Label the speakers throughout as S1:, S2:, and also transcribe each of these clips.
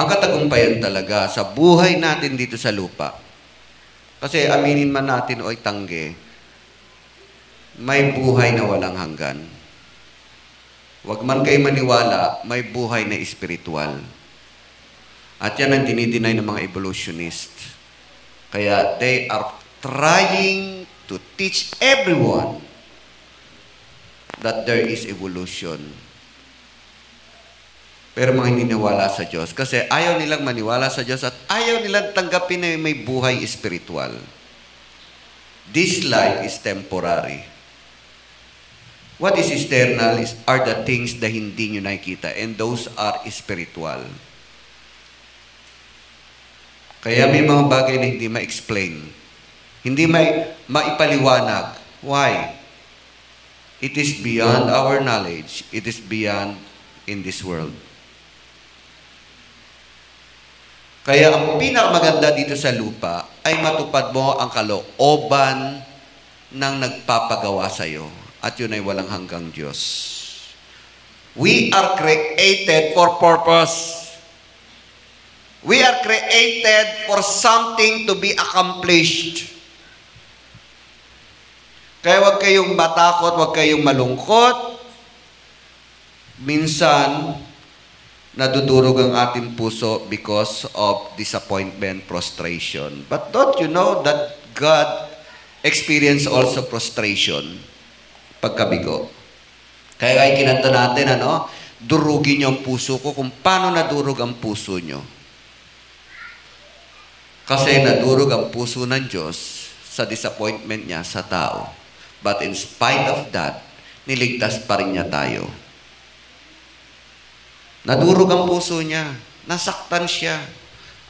S1: ang katagumpayan talaga sa buhay natin dito sa lupa. Kasi aminin man natin o tangge, may buhay na walang hanggan. Huwag man kayo maniwala, may buhay na espiritual. At yan ang dinideny ng mga evolutionist. Kaya they are trying to teach everyone that there is evolution. Pero mga hindi niwala sa Diyos. Kasi ayaw nilang maniwala sa Diyos at ayaw nilang tanggapin na may buhay espiritual. This life is temporary. What is external are the things na hindi nyo nakikita, and those are spiritual. Kaya may mga bagay na hindi ma-explain. Hindi maipaliwanag. Why? It is beyond our knowledge. It is beyond in this world. Kaya ang pinakamaganda dito sa lupa ay matupad mo ang kalooban ng nagpapagawa sa iyo. At yun ay walang hanggang Diyos. We are created for purpose. We are created for something to be accomplished. Kaya huwag kayong matakot, huwag kayong malungkot. Minsan, nadudurog ang ating puso because of disappointment, frustration. But don't you know that God experienced also frustration? Pagkabigo. Kaya ay kinanta natin, durugin niyo ang puso ko. Kung paano nadurog ang puso niyo. Kasi nadurog ang puso ng Diyos sa disappointment niya sa tao. But in spite of that, niligtas pa rin niya tayo. Nadurog ang puso niya. Nasaktan siya.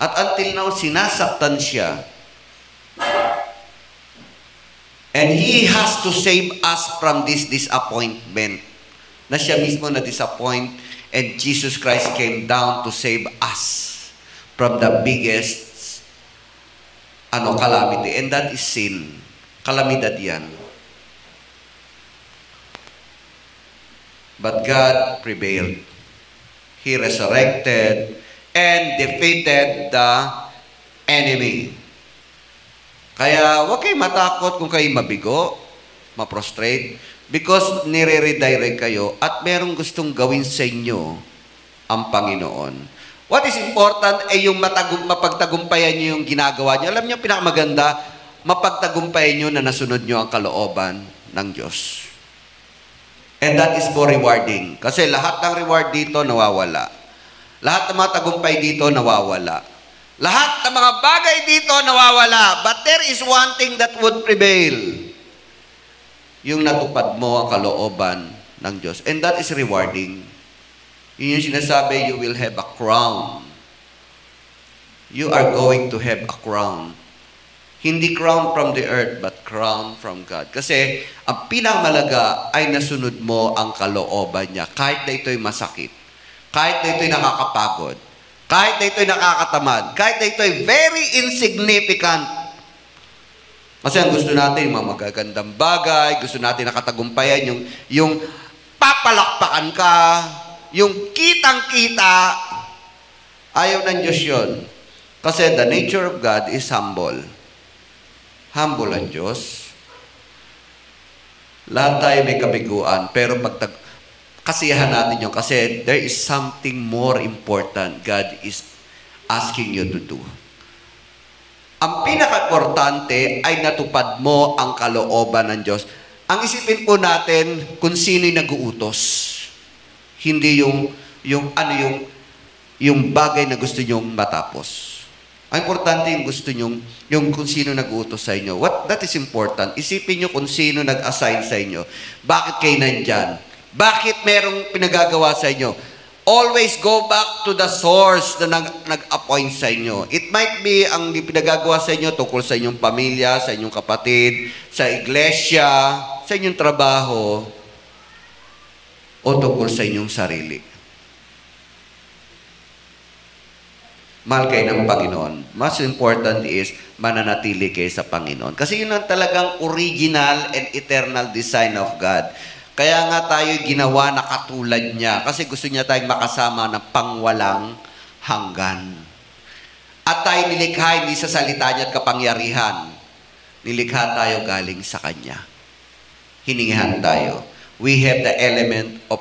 S1: At until now, sinasaktan siya. And He has to save us from this disappointment. Na siya mismo na-disappoint, and Jesus Christ came down to save us from the biggest calamity. And that is sin. Kalamidad yan. But God prevailed. He resurrected and defeated the enemy. Kaya huwag kayo matakot kung kayo mabigo, ma-prostrate, because nire-redirect kayo at merong gustong gawin sa inyo ang Panginoon. What is important ay yung mapagtagumpayan nyo yung ginagawa nyo. Alam nyo, pinakamaganda, mapagtagumpayan nyo na nasunod nyo ang kalooban ng Diyos. And that is more rewarding. Kasi lahat ng reward dito nawawala. Lahat ng mga tagumpay dito nawawala. Lahat ng mga bagay dito nawawala. But there is one thing that would prevail. Yung natupad mo ang kalooban ng Diyos. And that is rewarding. Yun yung sinasabi, you will have a crown. You are going to have a crown. Hindi crown from the earth, but crown from God. Kasi ang pinakamalaga ay nasunod mo ang kalooban niya. Kahit na ito'y masakit. Kahit na ito'y nakakapagod. Kahit na ito'y nakakatamad, kahit na ito'y very insignificant. Kasi ang gusto natin, mga magagandang bagay, gusto natin nakatagumpayan, yung papalakpakan ka, yung kitang-kita, ayaw ng Diyos yun. Kasi the nature of God is humble. Humble ang Diyos. Lahat tayo may kabiguan, pero kasiyahan natin yun kasi there is something more important God is asking you to do. Ang pinaka-importante ay natupad mo ang kalooban ng Diyos. Ang isipin po natin kung sino'y nag-uutos. Hindi yung bagay na gusto nyong matapos. Ang importante yung gusto nyong, yung kung sino nag-uutos sa inyo. That is important. Isipin nyo kung sino nag-assign sa inyo. Bakit kayo nandyan? Bakit merong pinagagawa sa inyo? Always go back to the source na nag-appoint sa inyo. It might be ang pinagagawa sa inyo tungkol sa inyong pamilya, sa inyong kapatid, sa iglesia, sa inyong trabaho, o tungkol sa inyong sarili. Mahal kayo ng Panginoon. Mas important is mananatili kayo sa Panginoon. Kasi yun ang talagang original and eternal design of God. Kaya nga tayo ginawa na katulad niya. Kasi gusto niya tayong makasama ng pangwalang hanggan. At tayo nilikha hindi sa salita niya at kapangyarihan. Nilikha tayo galing sa Kanya. Hiningihan tayo. We have the element of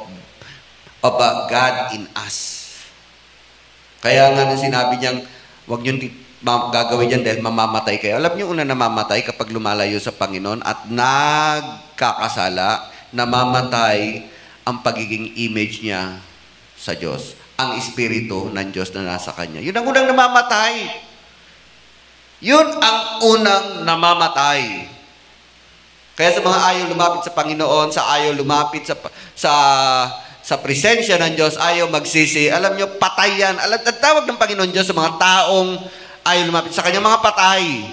S1: God in us. Kaya nga nung sinabi niyang, huwag niyong gagawin yan dahil mamamatay kayo. Alam niyo, una namamatay kapag lumalayo sa Panginoon at nagkakasala, namamatay ang pagiging image niya sa Diyos. Ang Espiritu ng Diyos na nasa Kanya. Yun ang unang namamatay. Yun ang unang namamatay. Kaya sa mga ayaw lumapit sa Panginoon, sa ayaw lumapit sa presensya ng Diyos, ayaw magsisi, alam nyo, patay yan. Ang tawag ng Panginoon Diyos sa mga taong ayaw lumapit sa Kanya, mga patay.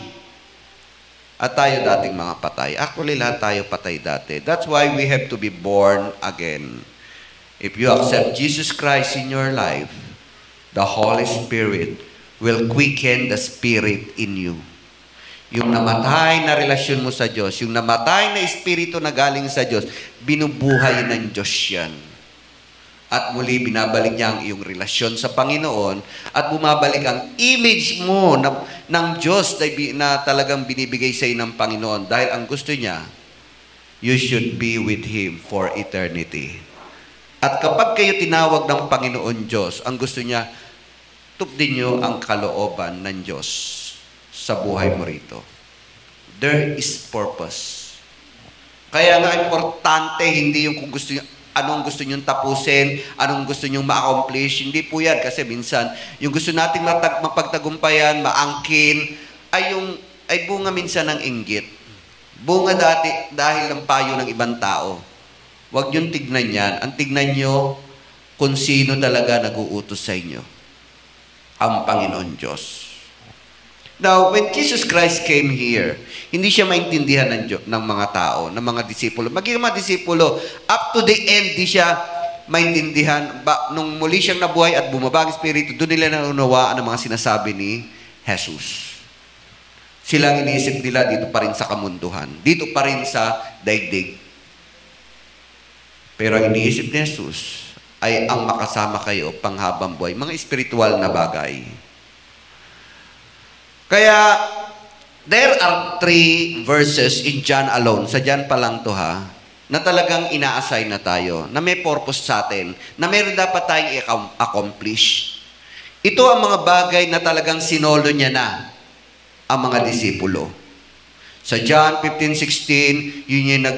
S1: At tayo dating mga patay. Actually, lahat tayo patay dati. That's why we have to be born again. If you accept Jesus Christ in your life, the Holy Spirit will quicken the Spirit in you. Yung namatay na relasyon mo sa Diyos, yung namatay na Espiritu na galing sa Diyos, binubuhay ng Diyos yan. At muli, binabalik niya ang iyong relasyon sa Panginoon at bumabalik ang image mo ng Diyos na talagang binibigay sa iyo ng Panginoon. Dahil ang gusto niya, you should be with Him for eternity. At kapag kayo tinawag ng Panginoon Diyos, ang gusto niya, tupdin niyo ang kalooban ng Diyos sa buhay mo rito. There is purpose. Kaya nga importante, hindi yung kung gusto niyo, anong gusto niyong tapusin, anong gusto niyong ma-accomplish. Hindi po yan kasi minsan, yung gusto nating mapagtagumpayan, maangkin, ay bunga minsan ng inggit. Bunga dahil ng payo ng ibang tao. Huwag niyong tignan yan. Ang tignan niyo kung sino talaga nag-uutos sa inyo. Ang Panginoon Diyos. Now, when Jesus Christ came here, hindi siya maintindihan ng mga tao, ng mga disipulo. Maging mga disipulo, up to the end, di siya maintindihan. Nung muli siyang nabuhay at bumaba ang Espiritu, doon nila naunawaan ang mga sinasabi ni Jesus. Silang iniisip nila dito pa rin sa kamunduhan. Dito pa rin sa daigdig. Pero ang iniisip ni Jesus ay ang makasama kayo panghabang buhay. Mga espiritual na bagay. Kaya, there are 3 verses in John alone, sa John pa lang to ha, na talagang ina-assign na tayo, na may purpose sa atin, na meron dapat tayong i-accomplish. Ito ang mga bagay na talagang sinolo niya na ang mga disipulo. Sa John 15:16, yun yung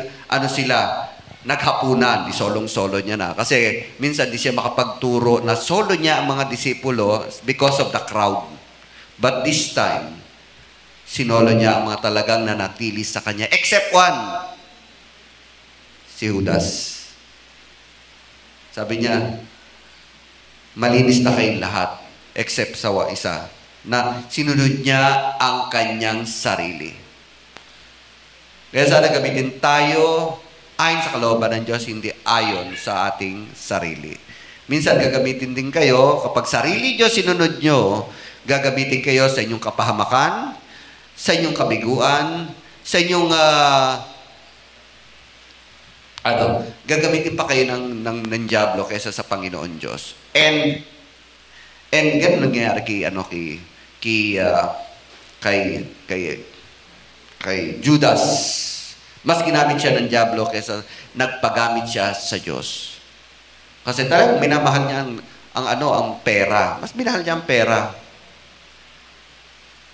S1: naghapunan, di solong-solo niya na. Kasi minsan di siya makapagturo na solo niya ang mga disipulo because of the crowd. But this time, sinolo niya ang mga talagang nanatili sa kanya. Except one, si Judas. Sabi niya, malinis na kayong lahat, except sa isa, na sinunod niya ang kanyang sarili. Kaya sana gamitin tayo ayon sa kalooban ng Diyos, hindi ayon sa ating sarili. Minsan gagamitin din kayo, kapag sarili Diyos sinunod nyo, gagamitin kayo sa inyong kapahamakan, sa inyong kabiguan, sa inyong gagamitin pa kayo ng diablo kaysa sa Panginoon Diyos. And ganun nangyayari kay Judas. Mas ginamit siya ng diablo kaysa nagpagamit siya sa Diyos. Kasi talagang minamahal niya ang pera. Mas minahal niya ang pera.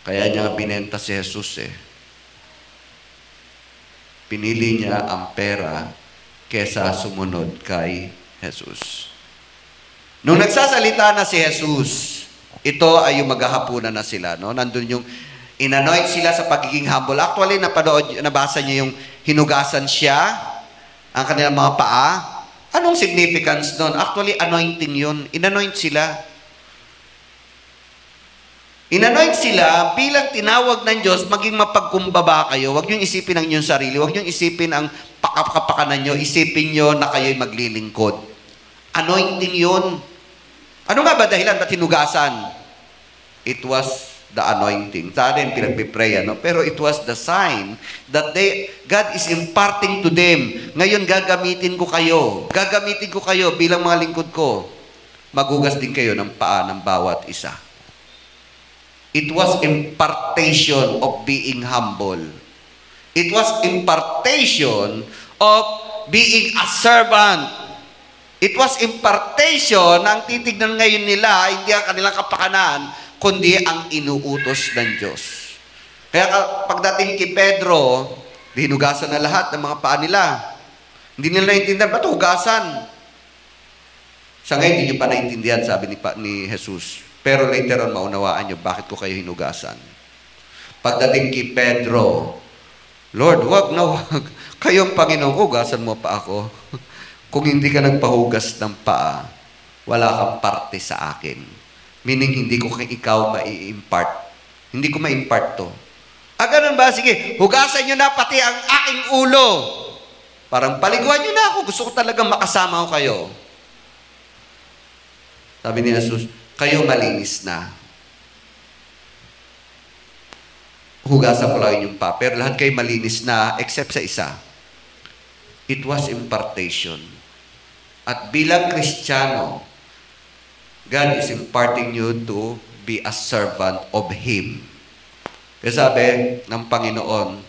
S1: Kaya niya binenta si Jesus Pinili niya ang pera kaysa sumunod kay Jesus. Nung nagsasalita na si Jesus, ito ay yung maghahapunan na sila. No? Nandun yung inanoint sila sa pagiging humble. Actually, nabasa niyo yung hinugasan siya, ang kanilang mga paa. Anong significance doon? Actually, anointing yun. Inanoint sila. Inanoint sila bilang tinawag ng Diyos, maging mapagkumbaba kayo. Huwag niyong isipin ang inyong sarili. Huwag niyong isipin ang pakapakanan niyo. Isipin niyo na kayo'y maglilingkod. Anointing yun. Ano nga ba dahilan? Ba't hinugasan? It was the anointing. Sa atin, pinagpipray, pero it was the sign that God is imparting to them. Ngayon, gagamitin ko kayo. Gagamitin ko kayo bilang mga lingkod ko. maghugas din kayo ng paa ng bawat isa. It was impartation of being humble. It was impartation of being a servant. It was impartation na ang titignan ngayon nila, hindi ang kanilang kapakanan, kundi ang inuutos ng Diyos. Kaya pagdating kay Pedro, hinugasan na lahat ng mga paa nila. Hindi nila naintindihan, ba't hugasan? Sa ngayon, hindi nyo pa naintindihan, sabi ni Jesus. Pero later on, maunawaan nyo, bakit ko kayo hinugasan? Pagdating kay Pedro, Lord, wag na wag. Kayong Panginoon, hugasan mo pa ako. Kung hindi ka nagpahugas ng paa, wala kang parte sa akin. Meaning, hindi ko ikaw ma-impart. Hindi ko ma-impart to. Ganun ba? Sige, hugasan nyo na pati ang aking ulo. Parang paliguan nyo na ako. Gusto ko talagang makasama ko kayo. Sabi ni Jesus, kayo malinis na. Hugasan ko lang yung pa. Pero lahat kayo malinis na except sa isa. It was impartation. At bilang Kristiyano, God is imparting you to be a servant of Him. Kaya sabi ng Panginoon,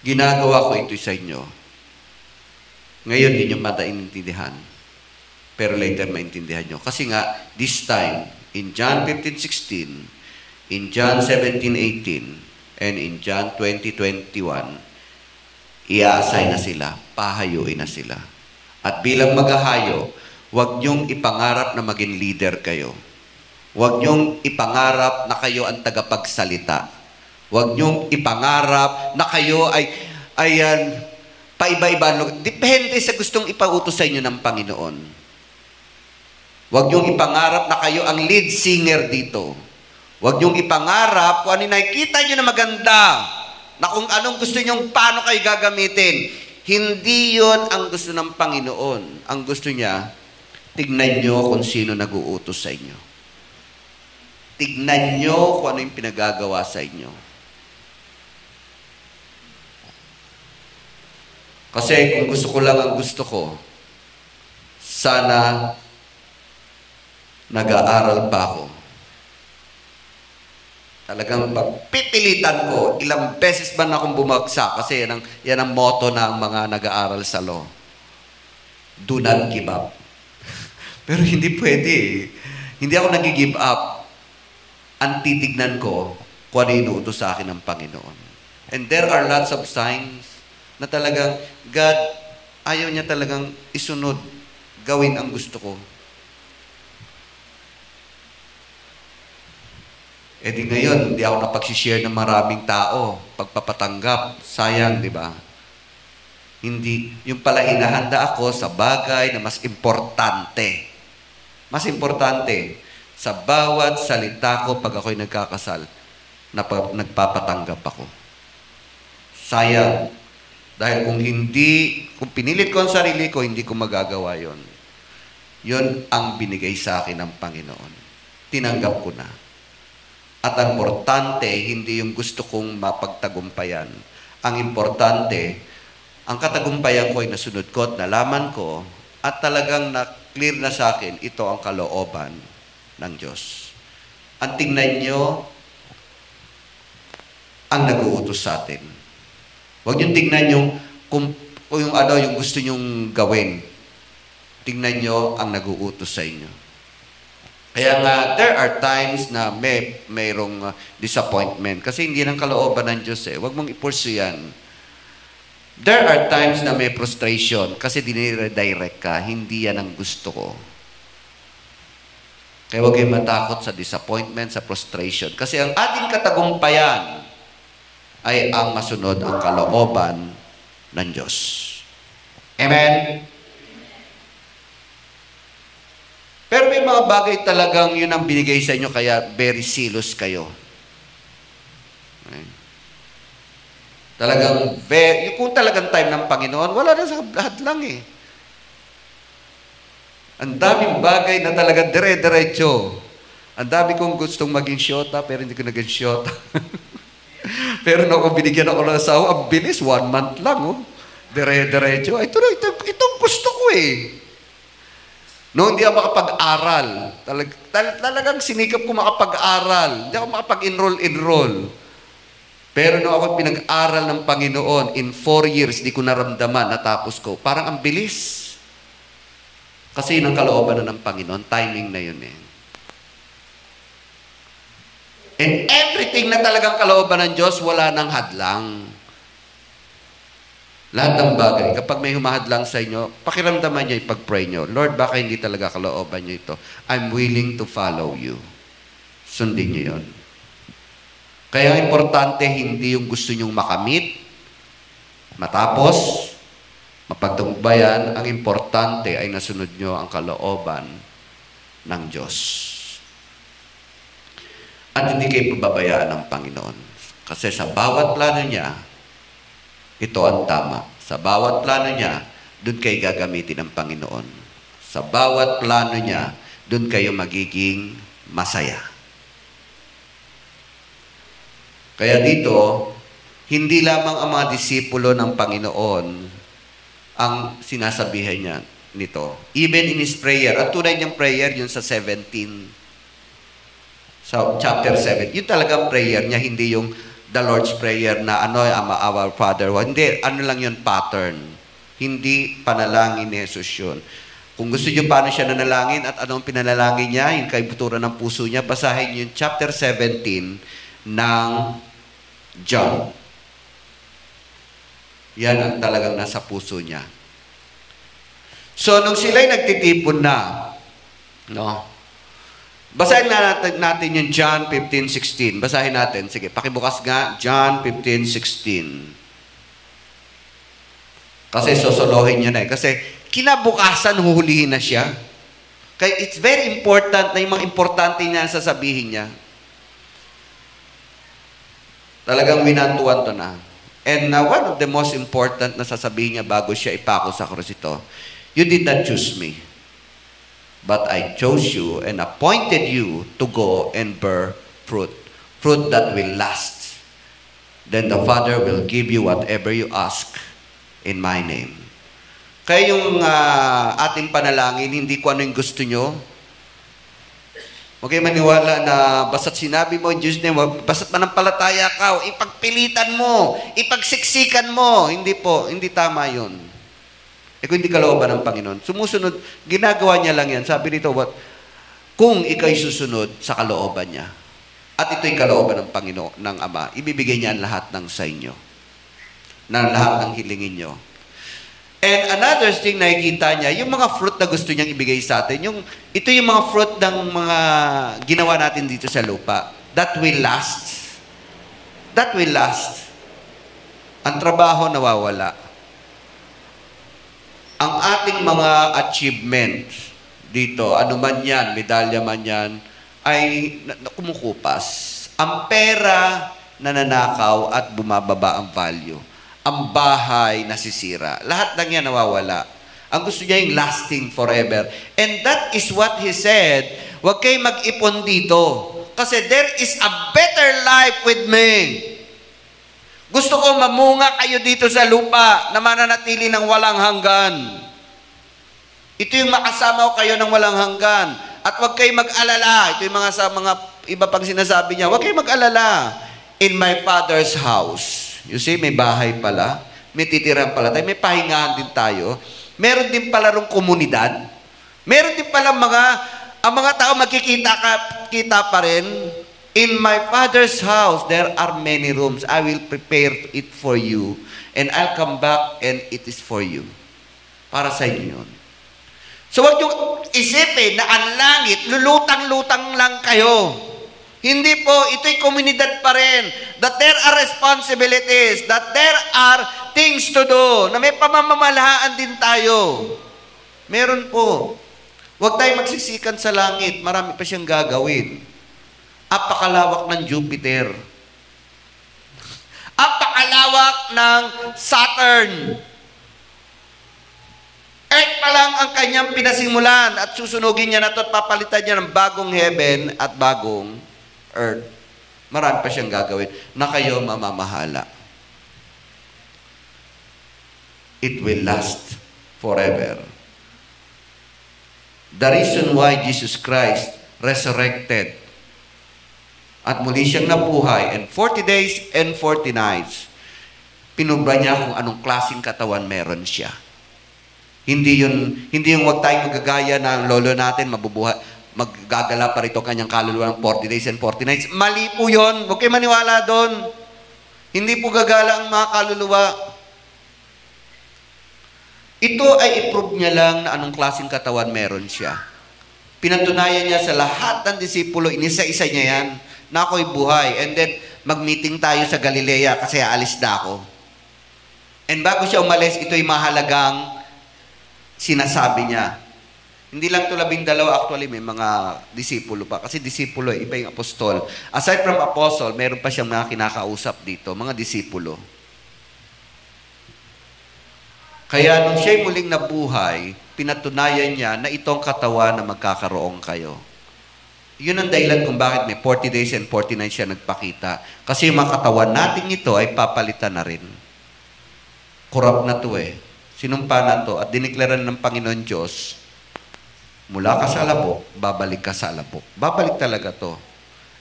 S1: ginagawa ko ito sa inyo. Ngayon, hindi nyo mataintindihan. Pero later, maintindihan nyo. Kasi nga, this time, in John 15:16, in John 17:18, and in John 20:21, i-assign na sila, pahayuin na sila. At bilang maghahayo, huwag niyong ipangarap na maging leader kayo. Huwag niyong ipangarap na kayo ang tagapagsalita. Huwag niyong ipangarap na kayo ay paiba-iba. Depende sa gustong ipautos sa inyo ng Panginoon. Huwag niyong ipangarap na kayo ang lead singer dito. Huwag niyong ipangarap kung ano nakikita niyo na maganda, na kung anong gusto niyong paano kayo gagamitin. Hindi yon ang gusto ng Panginoon. Ang gusto niya, tignan niyo kung sino nag-uutos sa inyo. Tignan niyo kung ano yung pinagagawa sa inyo. Kasi kung gusto ko lang ang gusto ko, sana nag-aaral pa ako. Talagang pipilitan ko, ilang beses ba na akong bumagsak? Kasi yan ang motto ng mga nag-aaral sa law. Do not give up. Pero hindi pwede. Hindi ako nag-give up. Ang titignan ko kung ano inuutos sa akin ng Panginoon. And there are lots of signs na talagang God, ayaw niya talagang isunod, gawin ang gusto ko. Eh di ngayon, hindi ako napagsishare ng maraming tao. Pagpapatanggap, sayang, di ba? Hindi. Yung pala hinahanda ako sa bagay na mas importante. Mas importante, sa bawat salita ko pag ako'y nagkakasal, nagpapatanggap ako. Sayang. Dahil kung pinilit ko ang sarili ko, hindi ko magagawa yon. Yon ang binigay sa akin ng Panginoon. Tinanggap ko na. At ang importante, hindi yung gusto kong mapagtagumpayan. Ang importante, ang katagumpayan ko ay nasunod ko at nalaman ko at talagang na-clear na sa akin, ito ang kalooban ng Diyos. Ang tingnan nyo, ang nag-uutos sa atin. Huwag nyo tingnan yung, kung yung gusto nyong gawin. Tingnan nyo ang nag-uutos sa inyo. Kaya nga, there are times na mayroong disappointment. Kasi hindi ng kalooban ng Diyos eh. Huwag mong i-pursue yan. There are times na may frustration kasi diniredirect ka. Hindi yan ang gusto ko. Kaya huwag kayong matakot sa disappointment, sa frustration. Kasi ang ating katagumpayan ay ang masunod ang kalooban ng Diyos. Amen? Pero may mga bagay talagang yun ang binigay sa inyo, kaya very zealous kayo. Okay. Talagang, kung talagang time ng Panginoon, wala na sa lahat lang eh. Ang daming bagay na talagang dire-diretso. Ang dami kong gustong maging syota, pero hindi ko naging syota. Pero nung binigyan ako ng asawa, ang bilis, 1 month lang, oh. Dire-diretso. Itong gusto ko eh. No, hindi ako makapag-aral. Talagang sinikap ko makapag-aral. Hindi ako makapag-enroll. Pero no ako pinag-aral ng Panginoon, in 4 years, di ko naramdaman, natapos ko. Parang ang bilis. Kasi yun ang kalooban na ng Panginoon. Timing na yun eh. And everything na talagang kalooban ng Diyos, wala nang hadlang. Lahat ng bagay. Kapag may humahadlang sa inyo, pakiramdaman niyo, ipag-pray niyo, Lord, baka hindi talaga kalooban niyo ito. I'm willing to follow you. Sundin niyo yun. Kaya importante, hindi yung gusto nyong makamit, matapos, mapagtagumpayan, ang importante ay nasunod nyo ang kalooban ng Diyos. At hindi kayo pababayaan ng Panginoon. Kasi sa bawat plano niya, ito ang tama. Sa bawat plano niya, doon kayo gagamitin ng Panginoon. Sa bawat plano niya, doon kayo magiging masaya. Kaya dito, hindi lamang ang mga disipulo ng Panginoon ang sinasabihan niya nito. Even in his prayer, at tunay niyang prayer, yun sa 17, sa chapter 7, yun talagang prayer niya, hindi yung the Lord's Prayer na our Father. Hindi, lang yun, pattern. Hindi panalangin ni Jesus yun. Kung gusto niyo paano siya nanalangin at anong pinanalangin niya, yung kaibuturan ng puso niya, basahin yung chapter 17 ng John. Yan ang talagang nasa puso niya. So, nung sila'y nagtitipon na, no? Basahin na natin yung John 15:16. Basahin natin. Sige, pakibukas nga. John 15:16. Kasi sosolohin niya na eh. Kasi kinabukasan, huhulihin na siya. Kaya it's very important na yung mga importante niya sasabihin niya. Talagang winantuan to na. And one of the most important na sasabihin niya bago siya ipako sa krus ito, you did not choose me, but I chose you and appointed you to go and bear fruit. Fruit that will last. Then the Father will give you whatever you ask in my name. Kaya yung ating panalangin, hindi ko ano yung gusto nyo. Huwag kayo maniwala na basta't sinabi mo in Jesus' name, basta't manampalataya ka, ipagpilitan mo, ipagsiksikan mo. Hindi po, hindi tama yun. Kung hindi kalooban ng Panginoon. Sumusunod, ginagawa niya lang yan. Sabi nito, kung ikaw'y susunod sa kalooban niya, at ito'y kalooban ng Panginoon, ng Ama, ibibigay niya ang lahat ng sa inyo. Ng lahat ng hilingin nyo. And another thing na nakikita niya, yung mga fruit na gusto niyang ibigay sa atin, ito yung mga fruit ng mga ginawa natin dito sa lupa. That will last. That will last. Ang trabaho nawawala. Ang ating mga achievements dito, ano man yan, medalya man yan, ay kumukupas. Ang pera nananakaw at bumababa ang value. Ang bahay nasisira. Lahat ng yan nawawala. Ang gusto niya yung lasting forever. And that is what He said, huwag kayo mag-ipon dito. Kasi there is a better life with me. Gusto ko mamunga kayo dito sa lupa na mananatili ng walang hanggan. Ito yung makasama ko kayo ng walang hanggan. At huwag kayo mag-alala. Ito yung mga iba pang sinasabi niya. Huwag kayo mag-alala. In my Father's house. You see, may bahay pala. May titirahan pala tayo. May pahingahan din tayo. Meron din pala rong komunidad. Meron din pala ang mga tao kita pa rin. In my Father's house, there are many rooms. I will prepare it for you. And I'll come back and it is for you. Para sa inyo yun. So, wag yung isipin na ang langit, lulutang-lutang lang kayo. Hindi po, ito'y komunidad pa rin. That there are responsibilities, that there are things to do, na may pamamamalaan din tayo. Meron po. Huwag tayo magsisikan sa langit, marami pa siyang gagawin. Apakalawak ng Jupiter. Apakalawak ng Saturn. Earth pa lang ang kanyang pinasimulan at susunugin niya na ito at papalitan niya ng bagong heaven at bagong earth. Marami pa siyang gagawin na kayo mamamahala. It will last forever. The reason why Jesus Christ resurrected at muli siyang nabuhay, and 40 days and 40 nights, pinubra niya kung anong klaseng katawan meron siya. Hindi yung wag tayong magagaya na ang lolo natin maggagala pa rito kanyang kaluluwa ng 40 days and 40 nights. Mali po yun. Huwag kayo maniwala doon. Hindi po gagala ang mga kaluluwa. Ito ay i-prove niya lang na anong klaseng katawan meron siya. Pinatunayan niya sa lahat ng disipulo, inisa-isa niya yan, na ako'y buhay. And then, mag-meeting tayo sa Galilea kasi aalis na ako. And bago siya umalis, ito'y mahalagang sinasabi niya. Hindi lang ito 12, actually may mga disipulo pa. Kasi disipulo, iba yung apostol. Aside from apostle, meron pa siyang mga kinakausap dito, mga disipulo. Kaya nung siya'y muling nabuhay, pinatunayan niya na itong katawan na magkakaroon kayo. Yun ang dahilan kung bakit may 40 days and 40 nights siya nagpakita. Kasi yung mga katawan natin ito ay papalitan na rin. Kurap na to eh. Sinumpa na to at diniklara ng Panginoon Diyos, mula ka sa alabok, babalik ka sa alabok. Babalik talaga to.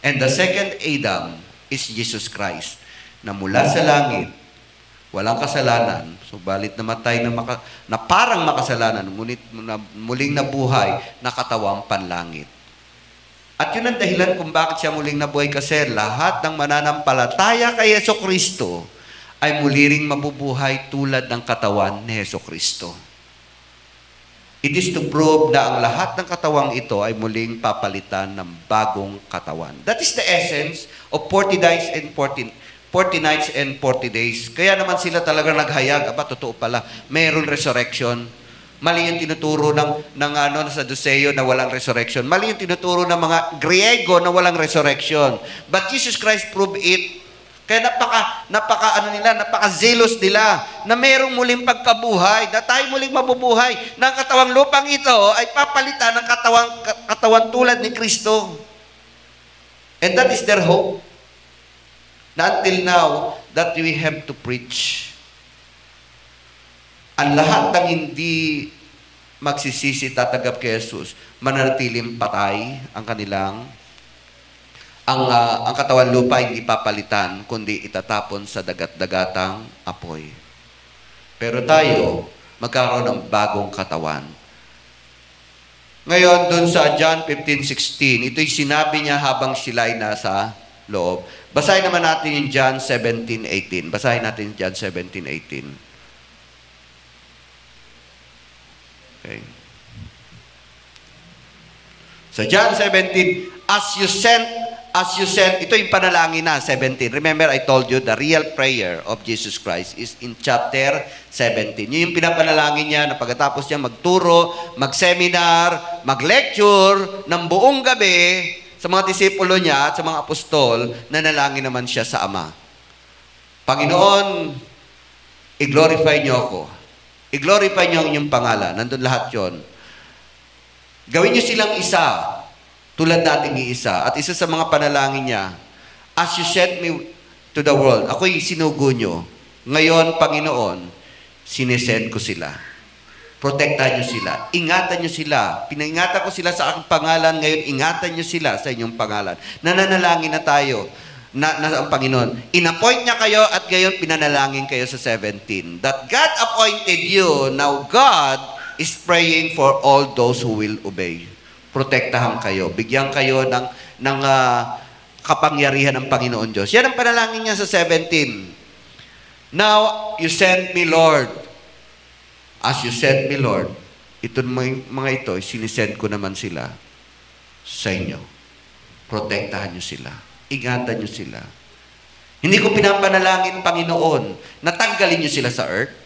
S1: And the second Adam is Jesus Christ, na mula sa langit, walang kasalanan, subalit namatay na parang makasalanan, ngunit muling nabuhay na katawang panlangit. At yun ang dahilan kung bakit siya muling nabuhay, kasi lahat ng mananampalataya kay Jesucristo ay muli ring mabubuhay tulad ng katawan ni Jesucristo. It is to prove na ang lahat ng katawang ito ay muling papalitan ng bagong katawan. That is the essence of 40 days and 40 nights and 40 days. Kaya naman sila talaga naghayag, totoo pala, mayroon resurrection. Mali yung tinuturo ng Sadduceo na walang resurrection. Mali yung tinuturo ng mga Griego na walang resurrection. But Jesus Christ proved it. Kaya napaka-zealous nila na mayroong muling pagkabuhay, na tayo muling mabubuhay, na ang katawang lupang ito ay papalitan ng katawan tulad ni Kristo. And that is their hope. Na until now, that we have to preach. Ang lahat ng hindi magsisisi tatanggap kay Jesus, mananatiling patay ang kanilang ang katawan lupa hindi papalitan, kundi itatapon sa dagat-dagatang apoy. Pero tayo, magkaroon ng bagong katawan. Ngayon, dun sa John 15:16, ito'y sinabi niya habang sila ay nasa loob. Basahin naman natin yung John 17:18. Basahin natin yung John 17:18. Okay. So John 17, as you sent, ito yung panalangin na, 17. Remember, I told you, the real prayer of Jesus Christ is in chapter 17. Yun yung pinapanalangin niya na pagkatapos niya magturo, mag-seminar, mag-lecture ng buong gabi sa mga disipulo niya at sa mga apostol, nanalangin naman siya sa Ama. Panginoon, i-glorify niyo ako. I-glorify niyo ang inyong pangalan. Nandun lahat yon. Gawin niyo silang isa, tulad nating iisa. At isa sa mga panalangin niya, as you sent me to the world, ako'y sinugo niyo. Ngayon, Panginoon, sinesend ko sila. Protektahan niyo sila. Ingatan niyo sila. Pinaingatan ko sila sa aking pangalan. Ngayon, ingatan niyo sila sa inyong pangalan. Nananalangin na tayo na ang Panginoon. Inappoint niya kayo at ngayon pinanalangin kayo sa 17. That God appointed you, now God is praying for all those who will obey. Protektahan kayo. Bigyan kayo ng kapangyarihan ng Panginoon Diyos. Yan ang panalangin niya sa 17. Now, you sent me, Lord. As you sent me, Lord, itong mga ito, sinisend ko naman sila sa inyo. Protektahan niyo sila. Ingatan niyo sila. Hindi ko pinapanalangin, Panginoon, natanggalin niyo sila sa earth.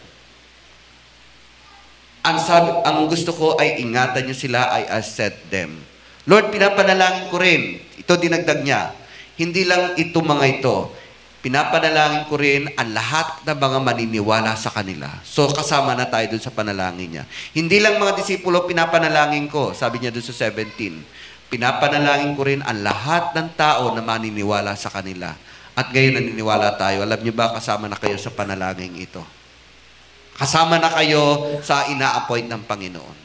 S1: Ang gusto ko ay ingatan niyo sila, I set them. Lord, pinapanalangin ko rin. Ito dinagdag niya. Hindi lang ito mga ito. Pinapanalangin ko rin ang lahat ng mga maniniwala sa kanila. So, kasama na tayo dun sa panalangin niya. Hindi lang mga disipulo pinapanalangin ko, sabi niya dun sa 17. Pinapanalangin ko rin ang lahat ng tao na maniniwala sa kanila. At ngayon naniniwala tayo. Alam niyo ba, kasama na kayo sa panalangin ito. Kasama na kayo sa ina-appoint ng Panginoon.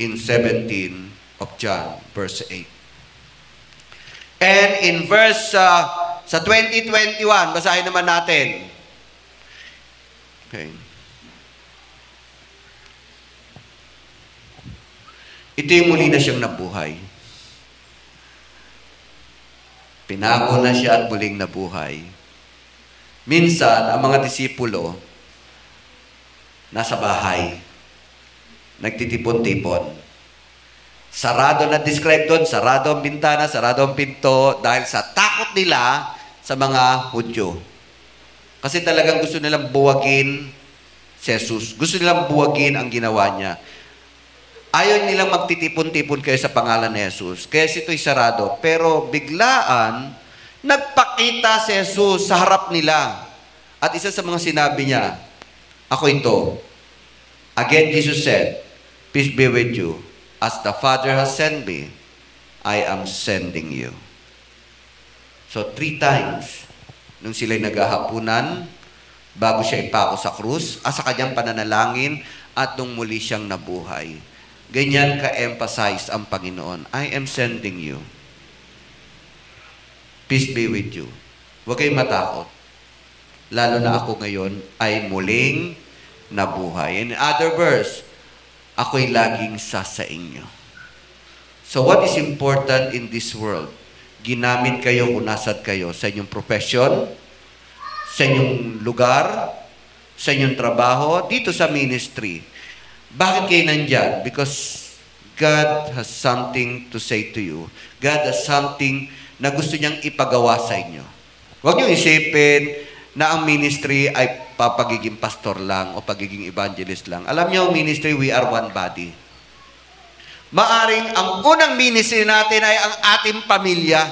S1: in 17 of John, verse 8. And in verse, sa 20:21, basahin naman natin. Okay. Ito yung muli na siyang nabuhay. Pinako na siya at muling nabuhay. Minsan, ang mga disipulo, nasa bahay, nagtitipon-tipon. Sarado na describe doon, sarado ang bintana, sarado ang pinto, dahil sa takot nila sa mga Hudyo. Kasi talagang gusto nilang buwagin si Jesus. Gusto nilang buwagin ang ginawa niya. Ayaw nilang magtitipon-tipon kayo sa pangalan ni Jesus. Kaya ito'y sarado. Pero biglaan, nagpakita si Jesus sa harap nila. At isa sa mga sinabi niya, ako ito. Again, Jesus said, peace be with you. As the Father has sent me, I am sending you. So, 3 times, nung sila'y naghahapunan, bago siya ipako sa krus, sa kanyang pananalangin, at nung muli siyang nabuhay. Ganyan ka-emphasize ang Panginoon. I am sending you. Peace be with you. Huwag kayong matakot. Lalo na ako ngayon ay muling nabuhay. In other verse, ako'y laging sa inyo. So what is important in this world? Ginamit kayo kung nasad kayo sa inyong profession, sa inyong lugar, sa inyong trabaho, dito sa ministry. Bakit kayo nandyan? Because God has something to say to you. God has something na gusto niyang ipagawa sa inyo. Huwag niyong isipin na ang ministry ay papagiging pastor lang o pagiging evangelist lang. Alam niyo, ministry, we are one body. Maaring ang unang ministry natin ay ang ating pamilya,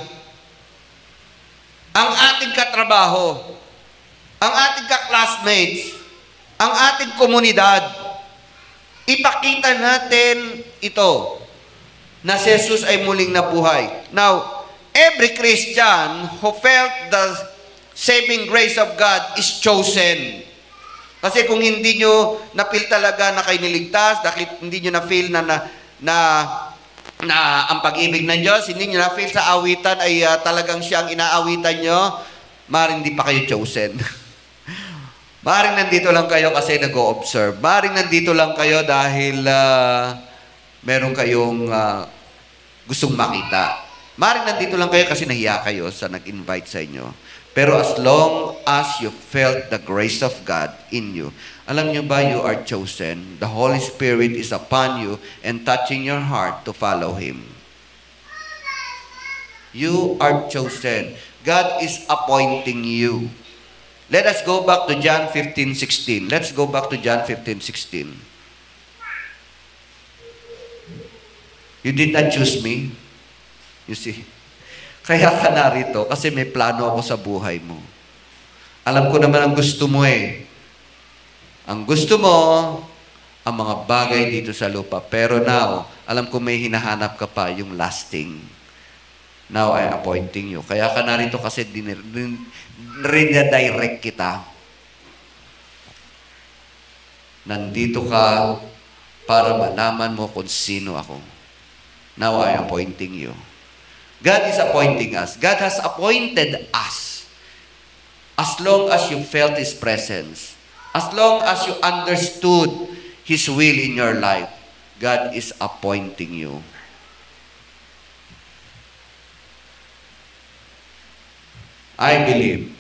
S1: ang ating katrabaho, ang ating ka-classmates, ang ating komunidad. Ipakita natin ito, na si Jesus ay muling nabuhay. Now, every Christian who felt the saving grace of God is chosen. Kasi kung hindi nyo na-feel talaga na kayo niligtas, hindi nyo na-feel na ang pag-ibig ng Diyos, hindi nyo na-feel sa awitan ay talagang siya ang inaawitan nyo, maaaring hindi pa kayo chosen. Maaaring nandito lang kayo kasi nag-o-observe. Maaaring nandito lang kayo dahil meron kayong gustong makita. Maaaring nandito lang kayo kasi nahiya kayo sa nag-invite sa inyo. Pero as long as you felt the grace of God in you, alam niyo ba, you are chosen. The Holy Spirit is upon you and touching your heart to follow Him. You are chosen. God is appointing you. Let us go back to John 15:16. Let's go back to John 15:16. You did not choose me. You see? Kaya ka narito kasi may plano ako sa buhay mo. Alam ko naman ang gusto mo eh. Ang gusto mo, ang mga bagay dito sa lupa. Pero now, alam ko may hinahanap ka pa, yung lasting. Now, I am appointing you. Kaya ka narito kasi redirect kita. Nandito ka para malaman mo kung sino ako. Now, I am appointing you. God is appointing us. God has appointed us. As long as you felt His presence, as long as you understood His will in your life, God is appointing you. I believe,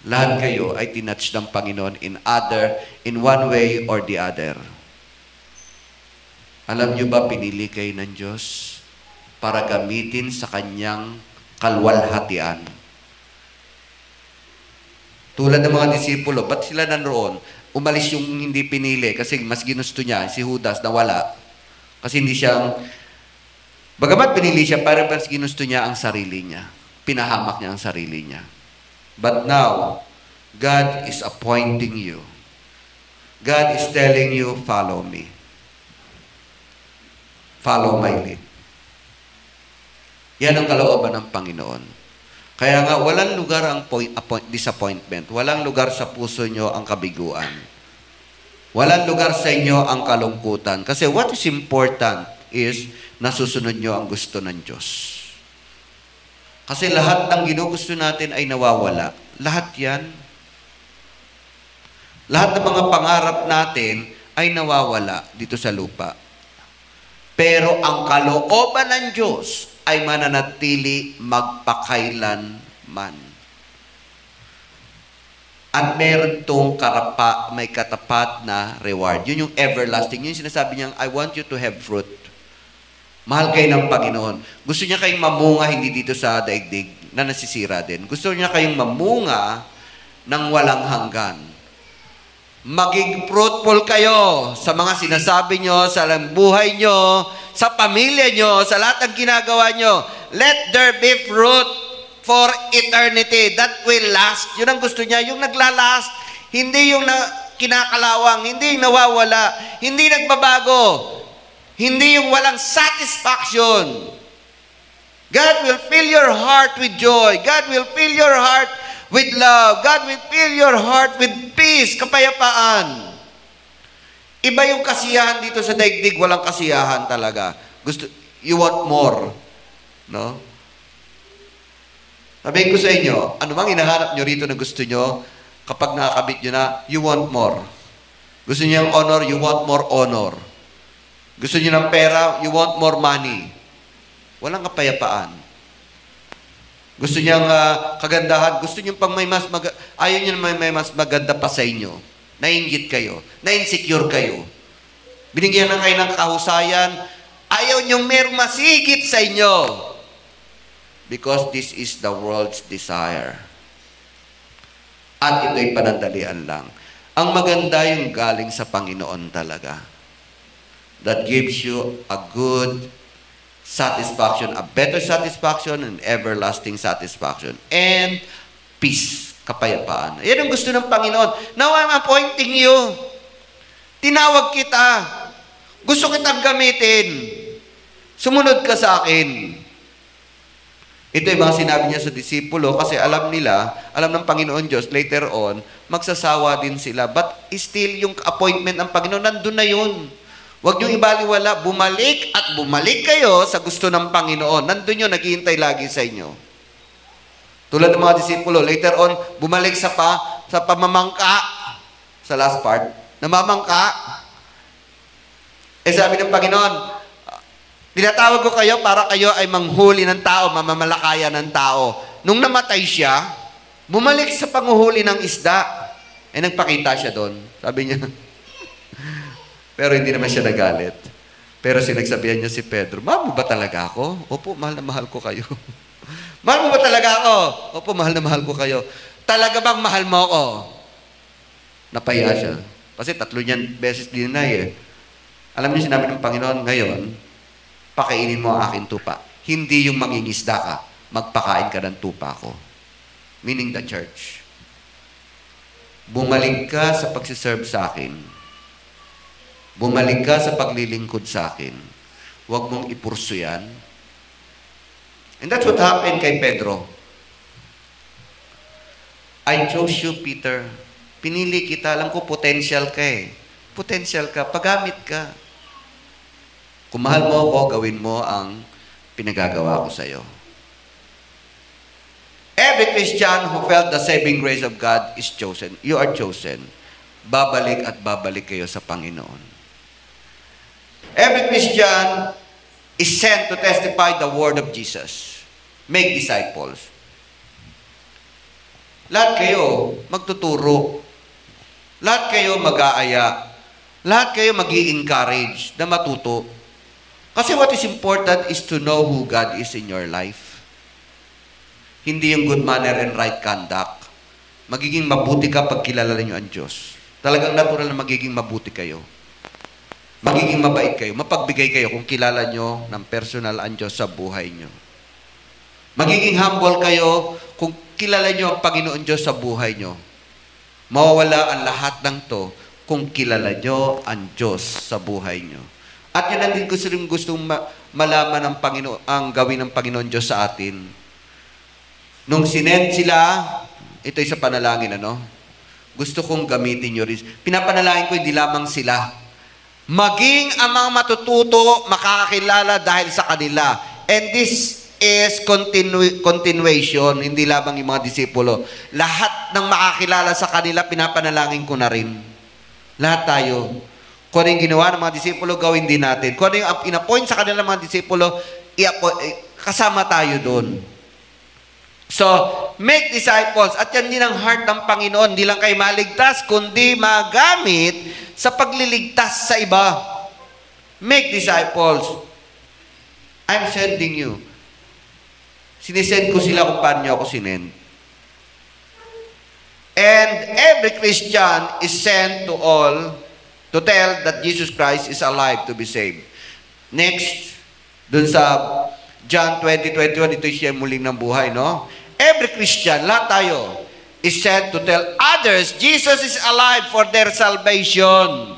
S1: lahat kayo ay tinouch ng Panginoon in one way or the other. Alam niyo ba, pinili kayo ng Diyos para gamitin sa kanyang kalwalhatian. Tulad ng mga disipulo, ba't sila nanroon? Umalis yung hindi pinili kasi mas ginusto niya, si Judas nawala. Kasi hindi siyang, bagamat pinili siya, para mas ginusto niya ang sarili niya. Pinahamak niya ang sarili niya. But now, God is appointing you. God is telling you, follow me. Follow my lead. Yan ang kalooban ng Panginoon. Kaya nga, walang lugar ang disappointment. Walang lugar sa puso nyo ang kabiguan. Walang lugar sa inyo ang kalungkutan. Kasi what is important is nasusunod nyo ang gusto ng Diyos. Kasi lahat ng ginugusto natin ay nawawala. Lahat yan. Lahat ng mga pangarap natin ay nawawala dito sa lupa. Pero ang kalooban ng Diyos ay mananatili magpakailanman. At meron tong may katapat na reward. Yun yung everlasting. Yun yung sinasabi niya, I want you to have fruit. Mahal kayo ng Panginoon. Gusto niya kayong mamunga hindi dito sa daigdig na nasisira din. Gusto niya kayong mamunga ng walang hanggan. Maging fruitful kayo sa mga sinasabi nyo, sa buhay nyo, sa pamilya nyo, sa lahat ng ginagawa nyo. Let there be fruit for eternity that will last. Yun ang gusto niya, yung naglalast. Hindi yung kinakalawang, hindi yung nawawala, hindi nagbabago. Hindi yung walang satisfaction. God will fill your heart with joy. God will fill your heart with love. God will fill your heart with peace, kapayapaan. Iba yung kasiyahan dito sa daigdig, walang kasiyahan talaga. You want more. No? Sabihin ko sa inyo, ano bang hinahanap nyo rito na gusto nyo, kapag nakakabit nyo na, you want more. Gusto nyo yung honor, you want more honor. Gusto niyo ng pera, you want more money. Walang kapayapaan. Gusto niyo kagandahan, gusto niyo pang ayaw niyo may mas maganda pa sa inyo. Nainggit kayo, na-insecure kayo. Binigyan na kayo ng kahusayan, ayaw niyo merong masigit sa inyo. Because this is the world's desire. At ito'y panandalian lang. Ang maganda yung galing sa Panginoon talaga. That gives you a good satisfaction, a better satisfaction, and everlasting satisfaction. And peace, kapayapaan. Yan ang gusto ng Panginoon. Now I'm appointing you. Tinawag kita. Gusto kitang gamitin. Sumunod ka sa akin. Ito yung mga sinabi niya sa disipulo kasi alam ng Panginoon Diyos, later on, magsasawa din sila. But still, yung appointment ng Panginoon, nandun na yun. Huwag niyong ibaliwala, bumalik at bumalik kayo sa gusto ng Panginoon. Nandun yun, naghihintay lagi sa inyo. Tulad ng mga disipulo, later on, bumalik sa pamamangka, sa last part, namamangka. Sabi ng Panginoon, tinatawag ko kayo para kayo ay manghuli ng tao, mamamalakaya ng tao. Nung namatay siya, bumalik sa panguhuli ng isda. Nagpakita siya doon. Sabi niya, pero hindi naman siya nagalit. Pero sinagsabihan niya si Pedro, mahal mo ba talaga ako? Opo, mahal na mahal ko kayo. Mahal mo ba talaga ako? Opo, mahal na mahal ko kayo. Talaga bang mahal mo ako? Napahiya siya. Kasi 3 niyan beses dinay Alam niyo sinabi ng Panginoon, ngayon, pakainin mo ang aking tupa. Hindi yung mangingisda ka, magpakain ka ng tupa ko. Meaning the church. Bumalik ka sa pagsiserve sa akin. Bumalik ka sa paglilingkod sa akin. Huwag mong ipurso yan. And that's what happened kay Pedro. I chose you, Peter. Pinili kita. Alam ko, potential ka Potential ka. Paggamit ka. Kung mahal mo ako, gawin mo ang pinagagawa ko sa'yo. Every Christian who felt the saving grace of God is chosen. You are chosen. Babalik at babalik kayo sa Panginoon. Every Christian is sent to testify the word of Jesus. Make disciples. Lahat kayo magtuturo. Lahat kayo mag-aaya. Lahat kayo mag-i-encourage na matuto. Kasi what is important is to know who God is in your life. Hindi yung good manner and right conduct. Magiging mabuti ka pag kilala niyo ang Diyos. Talagang natural na magiging mabuti kayo. Magiging mabait kayo, mapagbigay kayo kung kilala nyo ng personal ang Diyos sa buhay nyo. Magiging humble kayo kung kilala nyo ang Panginoon Diyos sa buhay nyo. Mawawala ang lahat ng to kung kilala nyo ang Diyos sa buhay nyo. At yun ang gustong malaman ng Panginoon, ang gawin ng Panginoon Diyos sa atin. Nung sinend sila, ito ay sa panalangin, gusto kong gamitin nyo rin. Pinapanalangin ko hindi lamang sila. Maging ang mga matututo, makakakilala dahil sa kanila. And this is continuation, hindi lamang yung mga disipulo. Lahat ng makakilala sa kanila, pinapanalangin ko na rin. Lahat tayo. Kung ano yung ginawa ng mga disipulo, gawin din natin. Kung ano yung inapoint sa kanila mga disipulo, kasama tayo doon. So, make disciples. At yan din ang heart ng Panginoon. Hindi lang kayo maligtas, kundi magamit sa pagliligtas sa iba. Make disciples. I'm sending you. Sinisend ko sila kung paano niyo ako sinend. And every Christian is sent to all to tell that Jesus Christ is alive to be saved. Next, dun sa John 20:21, ito siya muling ng buhay, no? Every Christian, lahat tayo, is sent to tell others, Jesus is alive for their salvation.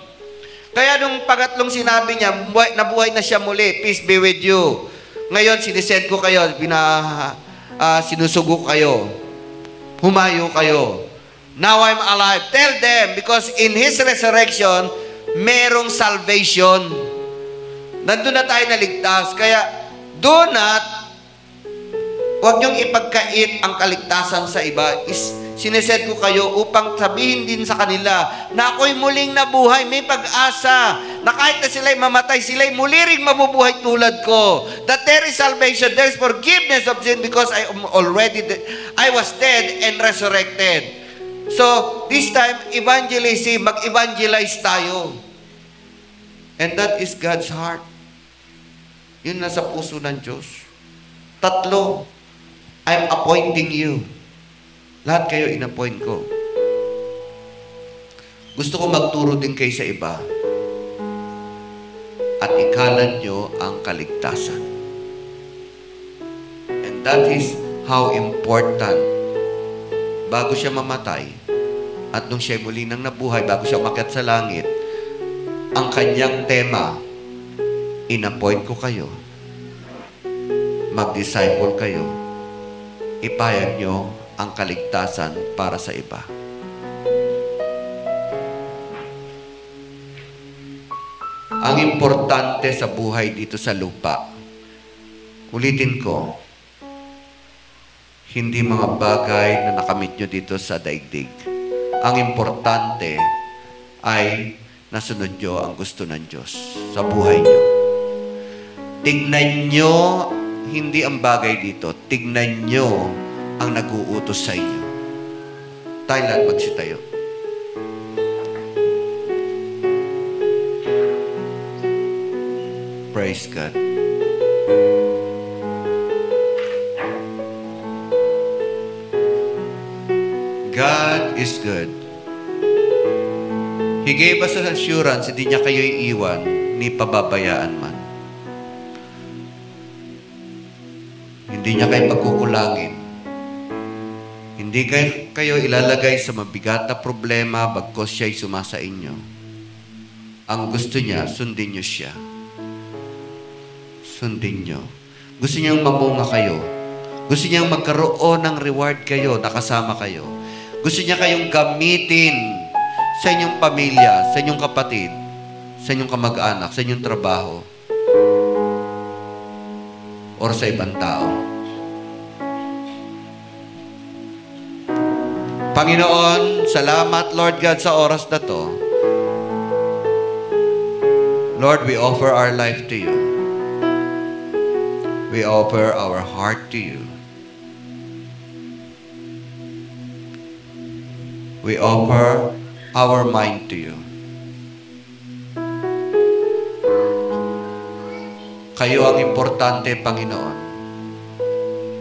S1: Kaya nung pangatlong sinabi niya, nabuhay na siya muli, peace be with you. Ngayon, sinisend ko kayo, sinusugo kayo, humayo kayo. Now I'm alive. Tell them, because in His resurrection, merong salvation. Nandun na tayo naligtas. Kaya, do not, huwag niyong ipagkait ang kaligtasan sa iba. Sineset ko kayo upang sabihin din sa kanila na ako'y muling nabuhay, may pag-asa, na kahit na sila'y mamatay, sila'y muli ring mabubuhay tulad ko. That there is salvation, there is forgiveness of sin because I was dead and resurrected. So, this time, evangelism, mag-evangelize tayo. And that is God's heart. Yun nasa puso ng Diyos. Tatlo, I'm appointing you. Lahat kayo in-appoint ko. Gusto ko magturo din kayo sa iba. At ikalat nyo ang kaligtasan. And that is how important, bago siya mamatay, at nung siya muli nang nabuhay, bago siya umakyat sa langit, ang kanyang tema, in-appoint ko kayo, mag-disciple kayo, ipahayag nyo ang kaligtasan para sa iba. Ang importante sa buhay dito sa lupa, ulitin ko, hindi mga bagay na nakamit nyo dito sa daigdig. Ang importante ay nasunod nyo ang gusto ng Diyos sa buhay nyo. Tignan nyo, hindi ang bagay dito, tignan nyo ang nag-uutos sa inyo. Tayo lahat magsitayo. Praise God. God is good. He gave us an assurance, hindi niya kayo iiwan, ni pababayaan man. Hindi niya kayo pagkukulangin. Hindi kayo ilalagay sa mabigat na problema bagkos siya'y sumasa inyo. Ang gusto niya, sundin niyo siya. Sundin niyo. Gusto niyang mamunga kayo. Gusto niyang magkaroon ng reward kayo, nakasama kayo. Gusto niya kayong gamitin sa inyong pamilya, sa inyong kapatid, sa inyong kamag-anak, sa inyong trabaho, or sa ibang tao. Panginoon, salamat, Lord God, sa oras na to. Lord, we offer our life to you. We offer our heart to you. We offer our mind to you. Kayo ang importante, Panginoon.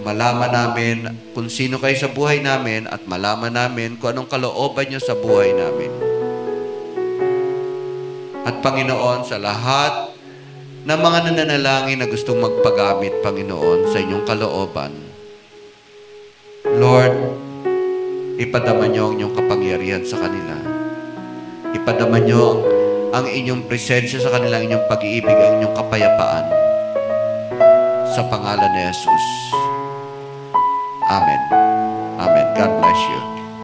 S1: Malaman namin kung sino kayo sa buhay namin at malaman namin kung anong kalooban niyo sa buhay namin. At Panginoon, sa lahat ng mga nananalangin na gustong magpagamit, Panginoon, sa inyong kalooban, Lord, ipadama niyo ang inyong kapangyarihan sa kanila. Ipadama niyo ang inyong presensya sa kanila, ang inyong pag-iibig, ang inyong kapayapaan. Sa pangalan ni Jesus. Amen. Amen. God bless you.